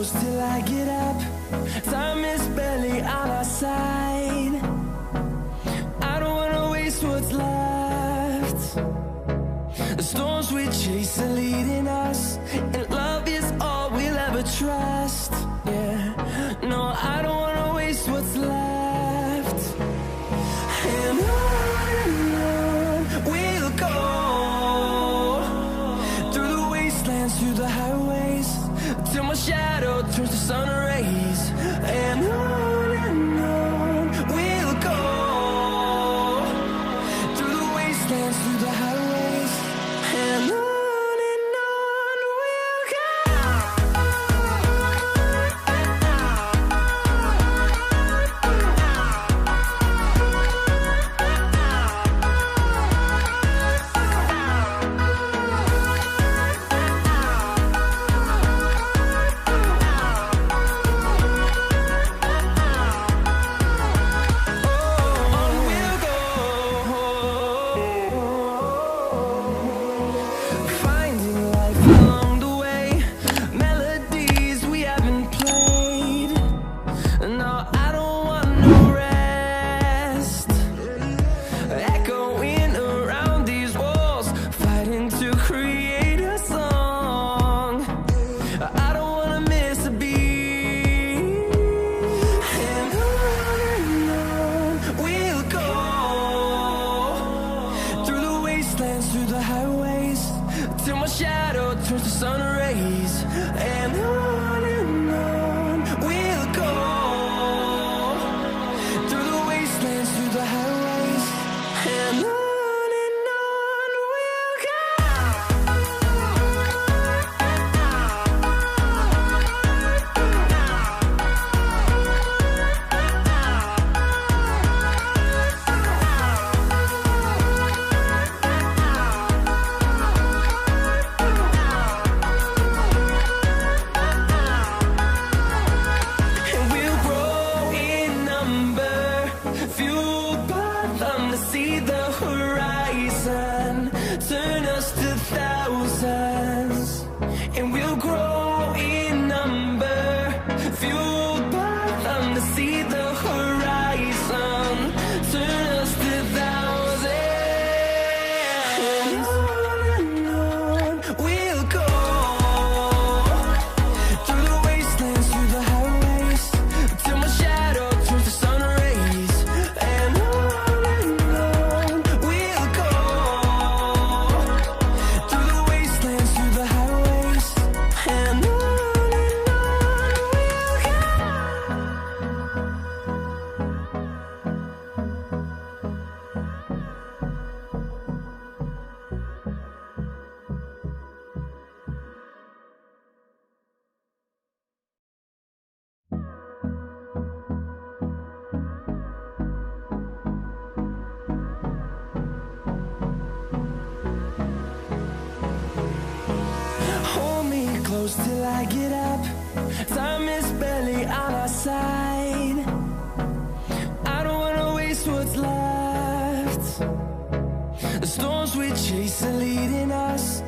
close till I get up. Time is barely on our side. I don't wanna waste what's left. The storms we chase are leading us, and love is all we'll ever trust. Yeah, no, I don't wanna waste what's left. And on we'll go, through the wastelands, through the highways, till my shadow turns to sun rays. And on we'll go, through the wastelands, through the highways, and on we'll go. Through the highways, till my shadow turns to sun rays. And on we'll go, through the wastelands, through the highways, and on we'll go. See the horizon, turn us to thousands, and we'll grow in number, fueled by them to see the horizon, turn us to thousands. And on we'll go, through the wastelands, through the highways, till my shadow turns to sun rays. And close till I get up. Time is barely on our side. I don't wanna waste what's left. The storms we chase are leading us,